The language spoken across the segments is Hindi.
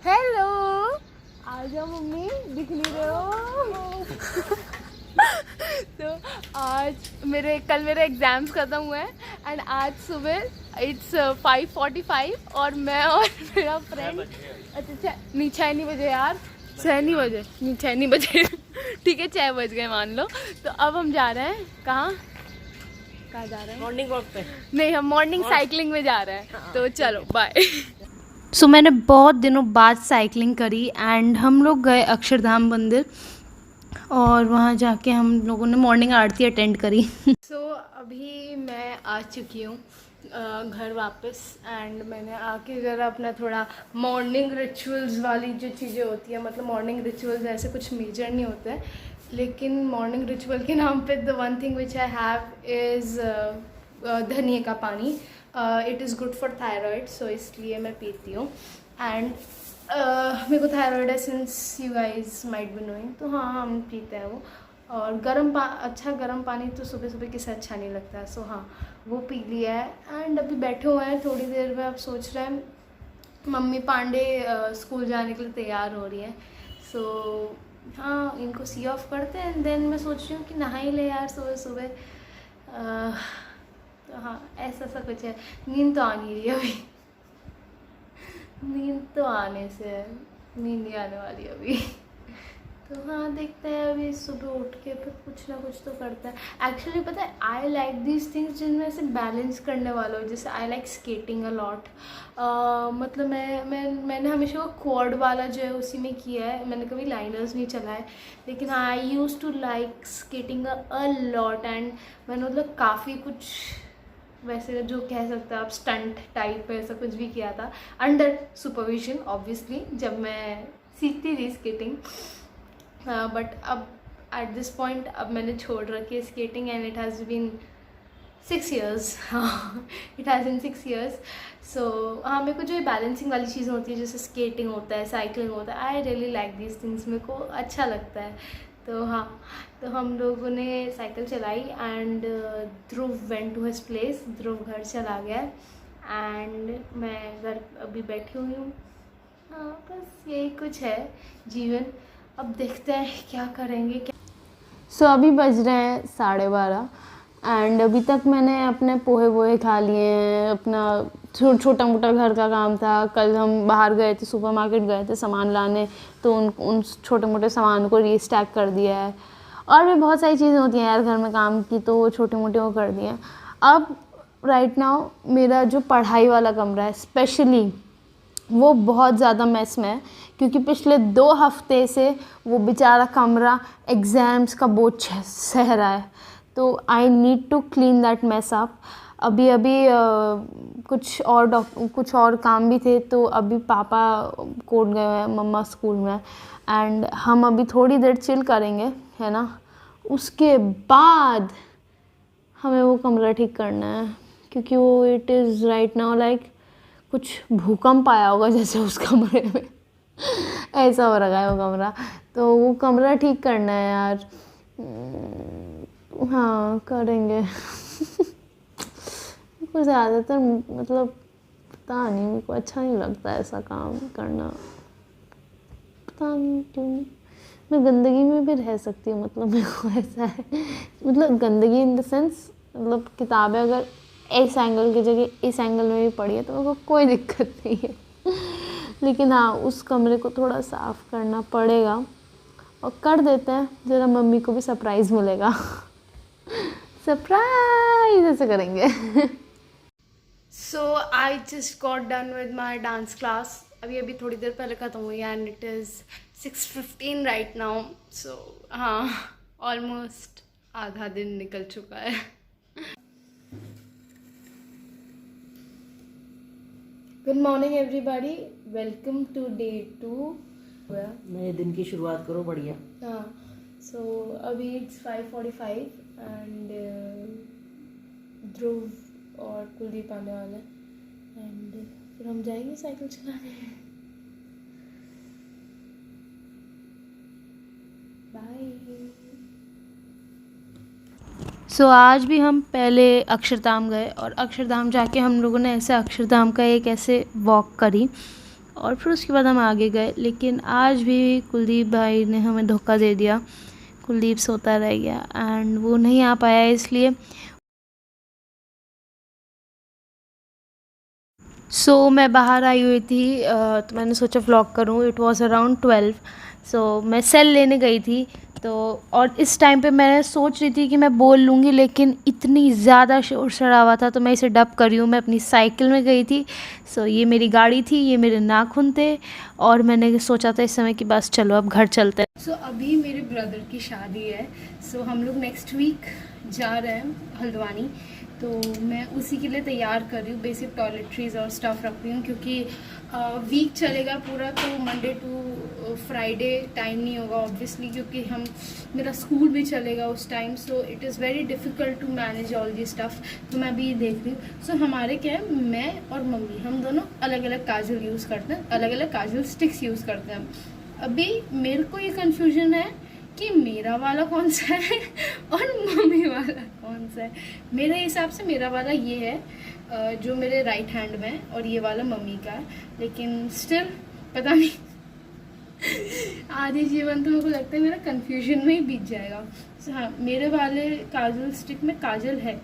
हेलो, आ जाओ मम्मी, दिख नहीं रहे हो। तो आज कल मेरे एग्ज़ाम्स ख़त्म हुए हैं एंड आज सुबह इट्स 5:45 और मैं और मेरा फ्रेंड अच्छा नहीं 6 नहीं बजे यार, 6 नहीं बजे, नहीं 6 नहीं बजे ठीक है 6 बज गए मान लो। तो अब हम जा रहे हैं कहाँ जा रहे हैं? मॉर्निंग वॉक पे नहीं, हम मॉर्निंग साइकिलिंग में जा रहे हैं। तो चलो बाय। सो मैंने बहुत दिनों बाद साइकिलिंग करी एंड हम लोग गए अक्षरधाम मंदिर और वहाँ जाके हम लोगों ने मॉर्निंग आरती अटेंड करी। सो अभी मैं आ चुकी हूँ घर वापस एंड मैंने आके ज़रा अपना थोड़ा मॉर्निंग रिचुअल्स वाली जो चीज़ें होती हैं, मतलब मॉर्निंग रिचुअल्स ऐसे कुछ मेजर नहीं होते हैं, लेकिन मॉर्निंग रिचुअल के नाम पे the one thing which I have is धनिया का पानी। It is good for thyroid, so इसलिए मैं पीती हूँ। एंड मेरे को थायराइड है since you guys might be knowing, तो हाँ हम पीते हैं वो। और अच्छा गर्म पानी तो सुबह सुबह किसे अच्छा नहीं लगता है, सो हाँ वो पी लिया है। एंड अभी बैठे हुए हैं, थोड़ी देर में अब सोच रहे हैं मम्मी पांडे स्कूल जाने के लिए तैयार हो रही है, सो हाँ इनको सी ऑफ करते हैं एंड देन मैं सोच रही हूँ कि नहा ही ले यार सुबह सुबह। तो हाँ ऐसा सा कुछ है। नींद तो आ नहीं रही अभी, नींद तो आने से है, नींद नहीं आने वाली अभी। तो हाँ देखते हैं अभी सुबह उठ के फिर कुछ ना कुछ तो करता है। एक्चुअली पता है आई लाइक दीज थिंग्स जिनमें से बैलेंस करने वाला हो, जैसे I like skating a lot. मतलब मैंने हमेशा वो क्वाड वाला जो है उसी में किया है, मैंने कभी लाइनर्स नहीं चला है, लेकिन हाँ I use to like skating a lot and मैंने मतलब काफ़ी कुछ वैसे जो कह सकते हैं आप स्टंट टाइप ऐसा कुछ भी किया था अंडर सुपरविजन ऑब्वियसली जब मैं सीखती थी स्केटिंग। बट अब एट दिस पॉइंट अब मैंने छोड़ रखी है skating and it has been 6 years। It has been 6 years। So हाँ मेरे को जो ये बैलेंसिंग वाली चीज़ें होती है जैसे स्केटिंग होता है, साइकिलिंग होता है, I really like these things, मेरे को अच्छा लगता है। तो हाँ तो हम लोगों ने साइकिल चलाई and Dhruv went to his place, Dhruv घर चला गया एंड मैं घर अभी बैठी हुई हूँ। हाँ बस यही कुछ है जीवन, अब देखते हैं क्या करेंगे क्या। सो अभी बज रहे हैं 12:30 एंड अभी तक मैंने अपने पोहे वोहे खा लिए हैं, अपना छोटा मोटा घर का काम था। कल हम बाहर गए थे, सुपरमार्केट गए थे सामान लाने, तो उन छोटे मोटे सामान को रीस्टैक कर दिया है। और भी बहुत सारी चीज़ें होती हैं यार घर में काम की, तो वो छोटे मोटे वो कर दिए हैं। अब राइट नाउ मेरा जो पढ़ाई वाला कमरा है स्पेशली वो बहुत ज़्यादा मैस में है, क्योंकि पिछले 2 हफ्ते से वो बेचारा कमरा एग्ज़ाम्स का बोझ सह रहा है, तो I need to clean that mess up. अभी कुछ और काम भी थे, तो अभी पापा कोर्ट गए हैं, मम्मा स्कूल में, एंड हम अभी थोड़ी देर चिल करेंगे है ना, उसके बाद हमें वो कमरा ठीक करना है, क्योंकि वो it is right now like कुछ भूकंप आया होगा जैसे उस कमरे में ऐसा हो रखा है वो कमरा, तो वो कमरा ठीक करना है यार। हाँ करेंगे कुछ ज़्यादातर मतलब पता नहीं, मेरे को अच्छा नहीं लगता ऐसा काम करना, पता नहीं क्यों। मैं गंदगी में भी रह सकती हूँ, मतलब मेरे को ऐसा है, मतलब गंदगी इन द सेंस मतलब किताबें अगर इस एंगल की जगह इस एंगल में भी पड़ी है तो मेरे को कोई दिक्कत नहीं है, लेकिन हाँ उस कमरे को थोड़ा साफ़ करना पड़ेगा और कर देते हैं, ज़रा मम्मी को भी सरप्राइज़ मिलेगा सरप्राइज ऐसे करेंगे। So I just got done with my dance class, अभी थोड़ी देर पहले ख़त्म हुई and it is 6:15 right now. So हाँ ऑलमोस्ट आधा दिन निकल चुका है। Good morning everybody, welcome to day 2। नए दिन की शुरुआत करो बढ़िया। हाँ सो अभी इट्स 5:45 एंड ध्रुव और कुलदीप आने वाले हैं एंड फिर हम जाएंगे साइकिल चलाने। बाय। सो आज भी हम पहले अक्षरधाम गए और अक्षरधाम जाके हम लोगों ने ऐसे अक्षरधाम का एक ऐसे वॉक करी, और फिर उसके बाद हम आगे गए। लेकिन आज भी कुलदीप भाई ने हमें धोखा दे दिया, कुलदीप सोता रह गया एंड वो नहीं आ पाया, इसलिए मैं बाहर आई हुई थी, तो मैंने सोचा व्लॉग करूँ। It was around 12। मैं सेल लेने गई थी, तो और इस टाइम पे मैं सोच रही थी कि मैं बोल लूँगी, लेकिन इतनी ज़्यादा शोर शराबा था तो मैं इसे डब कर रही हूँ। मैं अपनी साइकिल में गई थी, ये मेरी गाड़ी थी, ये मेरे नाखून थे, और मैंने सोचा था इस समय कि बस चलो अब घर चलते हैं। अभी मेरे ब्रदर की शादी है, हम लोग नेक्स्ट वीक जा रहे हैं हल्द्वानी, तो मैं उसी के लिए तैयार कर रही हूँ। बेसिक टॉयलेट्रीज और स्टफ़ रख रही हूँ, क्योंकि वीक चलेगा पूरा, तो मंडे टू फ्राइडे टाइम नहीं होगा ऑब्वियसली, क्योंकि मेरा स्कूल भी चलेगा उस time. It is very difficult to manage all the stuff. तो मैं अभी देख रही हूँ। हमारे क्या है, मैं और मम्मी हम दोनों अलग अलग काजल यूज़ करते हैं, अलग अलग काजल स्टिक्स यूज़ करते हैं। अभी मेरे को ये कन्फ्यूजन है कि मेरा वाला कौन सा है और मम्मी वाला कौन सा है। मेरे हिसाब से मेरा वाला ये है जो मेरे राइट हैंड में है, और ये वाला मम्मी का है। लेकिन स्टिल पता नहीं आधी जीवन तो मेरे को लगता है मेरा कन्फ्यूजन में ही बीत जाएगा। हाँ, मेरे वाले काजल स्टिक में काजल है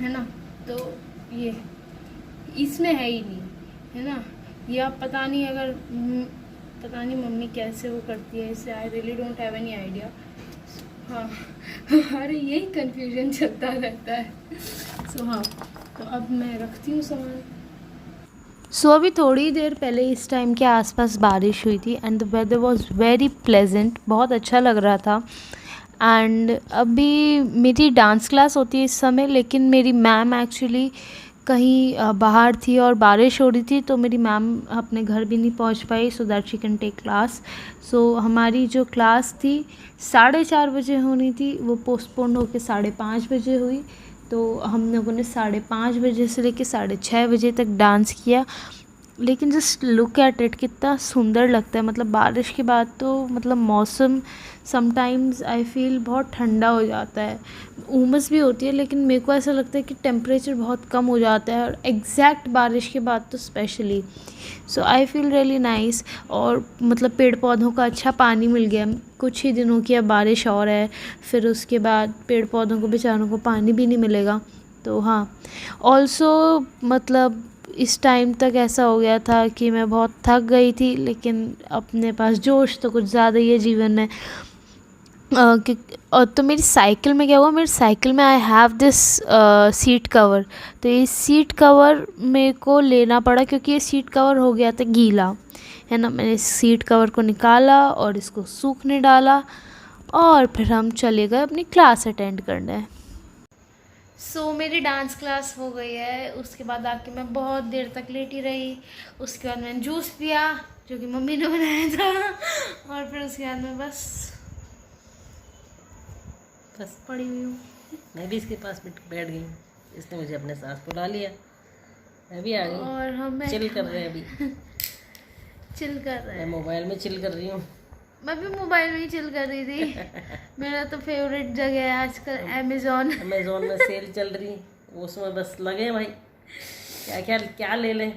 ना, तो ये इसमें है ही नहीं, है ना। या पता नहीं, अगर पता नहीं मम्मी कैसे वो करती है इसे, I really don't have any idea. हाँ अरे यही कन्फ्यूजन चलता रहता है। हाँ, तो अब मैं रखती हूँ सामान। अभी थोड़ी देर पहले इस टाइम के आसपास बारिश हुई थी and the weather was very pleasant, बहुत अच्छा लग रहा था। एंड अभी मेरी डांस क्लास होती है इस समय, लेकिन मेरी मैम एक्चुअली कहीं बाहर थी और बारिश हो रही थी, तो मेरी मैम अपने घर भी नहीं पहुंच पाई, so that she can take class. हमारी जो क्लास थी 4:30 बजे होनी थी, वो पोस्टपोन्ड होकर 5:30 बजे हुई। तो हम लोगों ने 5:30 बजे से लेकर 6:30 बजे तक डांस किया। लेकिन जस्ट लुक एट इट, कितना सुंदर लगता है। मतलब बारिश के बाद तो मतलब मौसम समटाइम्स आई फील बहुत ठंडा हो जाता है, उमस भी होती है, लेकिन मेरे को ऐसा लगता है कि टेम्परेचर बहुत कम हो जाता है, और एग्जैक्ट बारिश के बाद तो specially. I feel really nice. और मतलब पेड़ पौधों का अच्छा पानी मिल गया। कुछ ही दिनों की अब बारिश और है, फिर उसके बाद पेड़ पौधों को बेचारों को पानी भी नहीं मिलेगा। तो हाँ, ऑल्सो मतलब इस टाइम तक ऐसा हो गया था कि मैं बहुत थक गई थी, लेकिन अपने पास जोश तो कुछ ज़्यादा ही है जीवन में। और तो मेरी साइकिल में क्या हुआ, मेरी साइकिल में I have this seat cover. तो ये सीट कवर मेरे को लेना पड़ा, क्योंकि ये सीट कवर हो गया था गीला, है ना। मैंने इस सीट कवर को निकाला और इसको सूखने डाला, और फिर हम चले गए अपनी क्लास अटेंड करने। मेरी डांस क्लास हो गई है। उसके बाद आके मैं बहुत देर तक लेटी रही। उसके बाद मैंने जूस पिया जो कि मम्मी ने बनाया था, और फिर उसके बाद मैं बस पड़ी हुई हूँ। मैं भी इसके पास बैठ गई, इसने मुझे अपने साथ बुला लिया, मैं भी आ गई। और हम चिल कर रहे हैं अभी चिल कर रहे हैं। मैं मोबाइल में चिल कर रही हूँ। मैं भी मोबाइल में ही चिल कर रही थी। मेरा तो फेवरेट जगह है आजकल अमेज़ॉन में सेल चल रही, उसमें बस लगे भाई, क्या क्या क्या ले लें।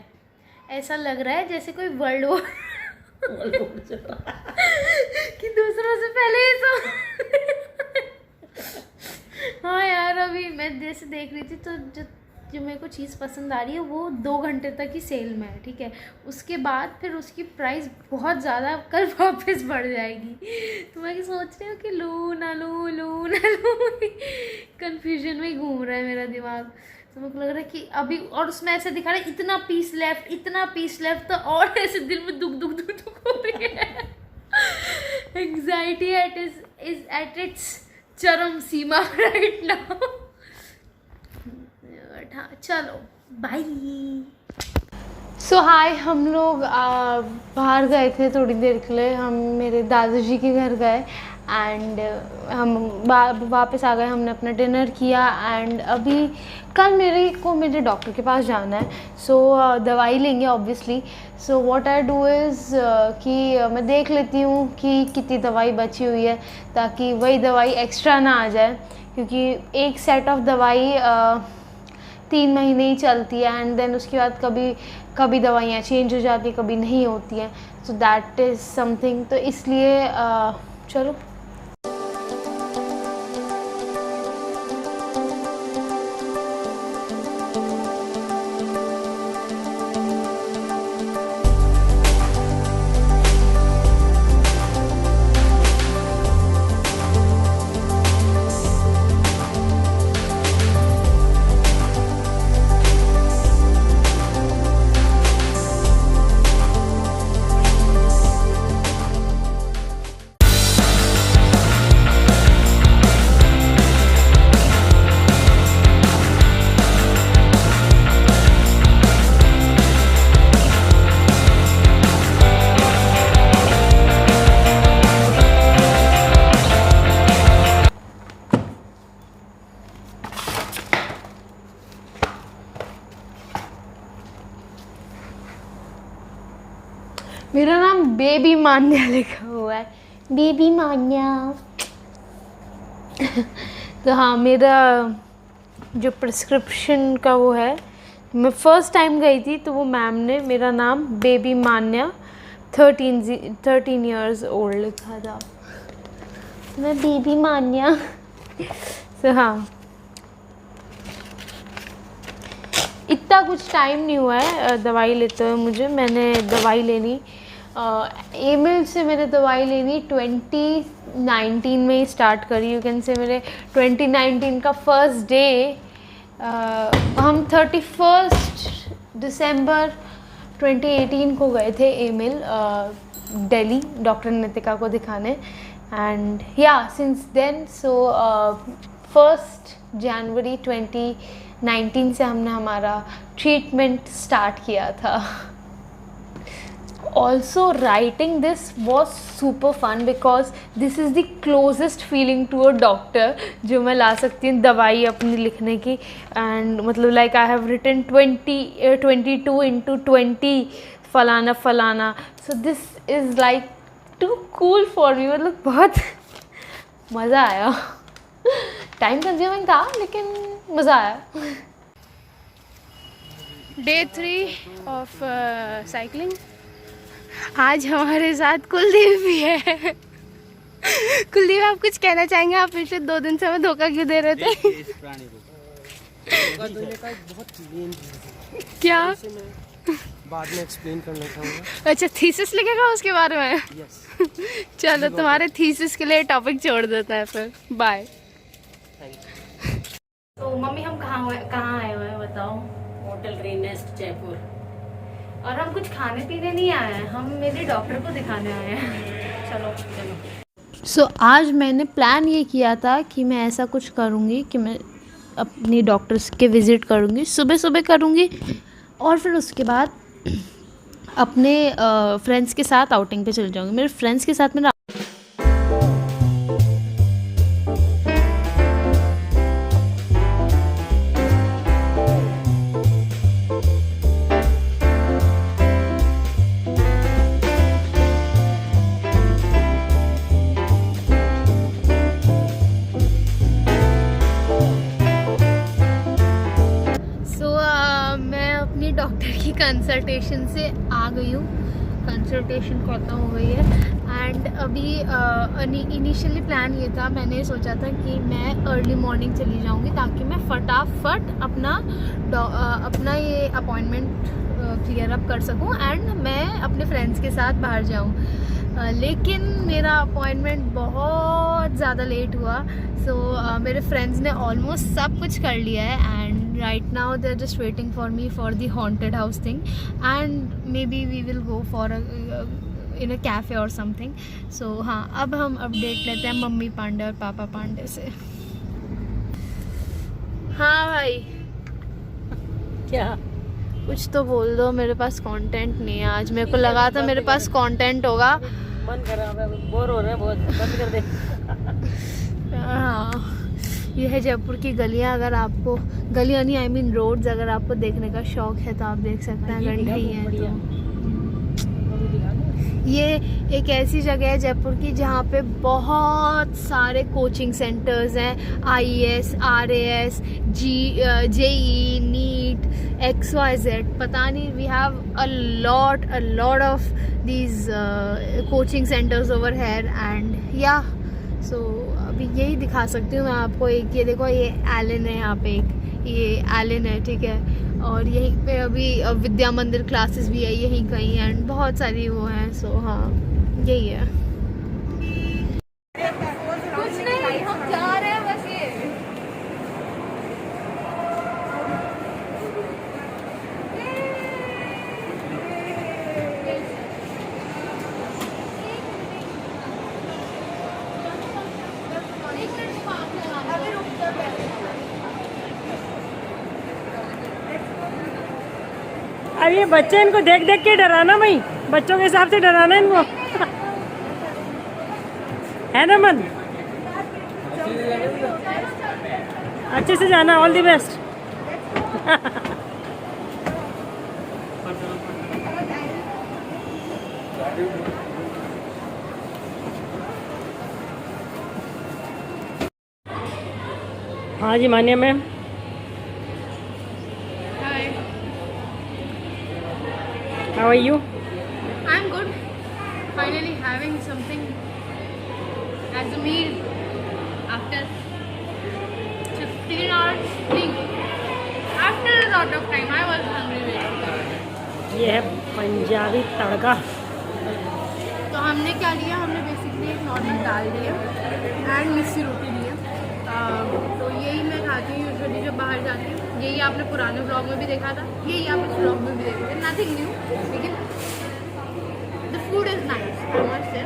ऐसा लग रहा है जैसे कोई वर्ल्ड वॉर कि दूसरों से पहले ही सब हाँ यार, अभी मैं जैसे देख रही थी, तो जो मेरे को चीज़ पसंद आ रही है वो 2 घंटे तक ही सेल में है, ठीक है। उसके बाद फिर उसकी प्राइस बहुत ज़्यादा कल वापस बढ़ जाएगी। तो मैं सोच रही हूँ कि लूँ ना लूँ कन्फ्यूजन में ही घूम रहा है मेरा दिमाग। तो मेरे को लग रहा है कि अभी, और उसमें ऐसे दिखा रहा है इतना पीस लेफ्ट, तो और ऐसे दिल में दुख हो रही है। एंग्जाइटी इज एट इट्स चरम सीमा राइट नाउ। हाँ चलो बाय। हाय, हम लोग बाहर गए थे थोड़ी देर के लिए। हम मेरे दादाजी के घर गए एंड हम वापस आ गए। हमने अपना डिनर किया एंड अभी कल मेरे डॉक्टर के पास जाना है। दवाई लेंगे obviously. What I do is कि मैं देख लेती हूँ कि कितनी दवाई बची हुई है, ताकि वही दवाई एक्स्ट्रा ना आ जाए, क्योंकि एक सेट ऑफ दवाई 3 महीने ही चलती है एंड देन उसके बाद कभी दवाइयाँ चेंज हो जाती है, कभी नहीं होती हैं. So that is something. तो इसलिए चलो. मेरा नाम बेबी मान्या लिखा हुआ है, बेबी मान्या. तो हाँ, मेरा जो प्रिस्क्रिप्शन का वो है, मैं फ़र्स्ट टाइम गई थी तो वो मैम ने मेरा नाम बेबी मान्या 13 इयर्स ओल्ड लिखा था. मैं बेबी मान्या. तो हाँ, इतना कुछ टाइम नहीं हुआ है दवाई लेते हुए मुझे. मैंने दवाई लेनी एमिल से मैंने दवाई लेनी 2019 में ही स्टार्ट करी. यू कैन से मेरे 2019 का फर्स्ट डे हम 31 दिसंबर 2018 को गए थे एमिल दिल्ली डॉक्टर नितिका को दिखाने. एंड या सिंस देन सो 1 जनवरी 2019 से हमने हमारा ट्रीटमेंट स्टार्ट किया था. Also writing this was super fun because this is the closest feeling to a doctor जो मैं ला सकती हूँ दवाई अपनी लिखने की. एंड मतलब like I have written 22 into 20 फलाना फलाना. So this is like too cool for me. मतलब बहुत मज़ा आया. टाइम कंज्यूमिंग था लेकिन मज़ा आया. Day 3 of cycling. आज हमारे साथ कुलदीप भी है. कुलदीप, आप कुछ कहना चाहेंगे? आप पिछले 2 दिन से हमें धोखा क्यों दे रहे थे? इस प्राणी को धोखा देने का एक बहुत मेन क्या? बाद में एक्सप्लेन करना चाहूँगा. अच्छा, थीसिस लिखेगा उसके बारे में? यस. चलो, तुम्हारे थीसिस के लिए टॉपिक छोड़ देता है फिर. बाय. तो मम्मी, हम कहाँ आए हुए हैं बताओ? Hotel green nest Jaipur. और हम कुछ खाने पीने नहीं आए हैं, हम मेरे डॉक्टर को दिखाने आए हैं. चलो. सो आज मैंने प्लान ये किया था कि मैं ऐसा कुछ करूँगी कि मैं अपनी डॉक्टर्स के विज़िट करूँगी, सुबह सुबह करूँगी और फिर उसके बाद अपने फ्रेंड्स के साथ आउटिंग पे चल जाऊँगी. मेरे फ्रेंड्स के साथ मेरा डॉक्टर की कंसल्टेशन से आ गई हूँ. कंसल्टेशन खत्म हो गई है. एंड अभी इनिशियली प्लान ये था, मैंने सोचा था कि मैं अर्ली मॉर्निंग चली जाऊँगी ताकि मैं फटाफट अपना ये अपॉइंटमेंट क्लियर अप कर सकूँ एंड मैं अपने फ्रेंड्स के साथ बाहर जाऊँ. लेकिन मेरा अपॉइंटमेंट बहुत ज़्यादा लेट हुआ. सो मेरे फ्रेंड्स ने ऑलमोस्ट सब कुछ कर लिया है and right now they're just waiting for me for the haunted house thing and maybe we will go for in a cafe or something. So हाँ, अब हम अपडेट लेते हैं मम्मी पांडे और पापा पांडे से. हाँ भाई, क्या? कुछ तो बोल दो. मेरे पास कंटेंट नहीं है आज. मेरे को लगा था मेरे पास कंटेंट होगा. मन कर रहा है, बोर हो रहे हैं बहुत. बंद कर दे. हाँ, ये है जयपुर की गलियाँ. अगर आपको गलियाँ नहीं, आई मीन रोड्स, अगर आपको देखने का शौक है तो आप देख सकते हैं. अगर नहीं है तो ये एक ऐसी जगह है जयपुर की जहाँ पे बहुत सारे कोचिंग सेंटर्स हैं, IAS, RAS, JEE, NEET, XYZ, पता नहीं, we have a lot of these coaching centres over here and yeah so अभी यही दिखा सकती हूँ मैं आपको। एक ये देखो, ये एलन है, यहाँ पे एक ये एलन है, ठीक है। और यहीं पे अभी विद्या मंदिर क्लासेस भी है यहीं कहीं एंड बहुत सारी वो हैं। सो हाँ, यही है। कुछ नहीं, हम जा रहे हैं बस ये। अब ये बच्चे, इनको देख देख के डराना भाई, बच्चों के हिसाब से डराना इनको। है ना मन? अच्छे से जाना, ऑल द बेस्ट। हाँ जी मानिया ma'am. How are you? I'm good. Finally having something as a meal after 15 hours sleep. After a lot of time, I was hungry basically. ये है पंजाबी तड़का। तो हमने क्या लिया, हमने बेसिकली एक नॉर्मल दाल लिया एंड मिस्सी रोटी लिया। तो यही मैं खाती हूँ यूजुअली जब बाहर जाती हूँ। यही आपने पुराने ब्लॉग में भी देखा था, यही आप इस ब्लॉग में भी देखे थे, नथिंग न्यू, लेकिन the food is nice, I must say.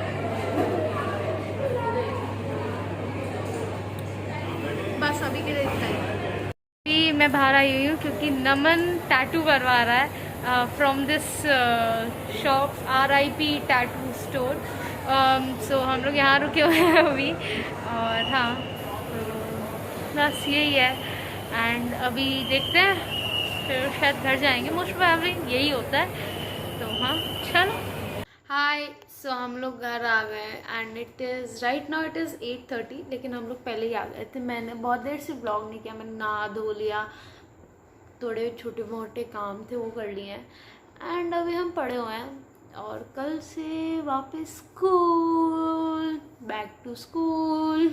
बस अभी के लिए इतना ही। अभी मैं बाहर आई हुई हूँ क्योंकि नमन टैटू करवा रहा है from this shop RIP tattoo store. So हम लोग यहाँ रुके हुए हैं अभी, और हाँ तो बस यही है। एंड अभी देखते हैं, फिर शायद घर जाएंगे, मोस्ट प्रोबेबली यही होता है। तो हाँ चलो, हाय। सो हम लोग घर आ गए and it is right now it is 8:30, लेकिन हम लोग पहले ही आ गए थे। मैंने बहुत देर से व्लॉग नहीं किया, मैंने नहा धो लिया, थोड़े छोटे मोटे काम थे वो कर लिए हैं एंड अभी हम पड़े हुए हैं और कल से वापस स्कूल, बैक टू स्कूल।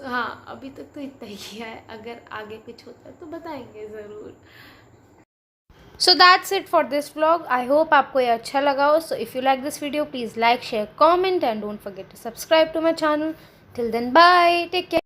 हाँ, अभी तक तो इतना ही किया है, अगर आगे कुछ होता है तो बताएंगे ज़रूर। So that's it for this vlog. I hope आपको ये अच्छा लगा हो। So if you like this video please like, share, comment and don't forget to subscribe to my channel. Till then bye, take care.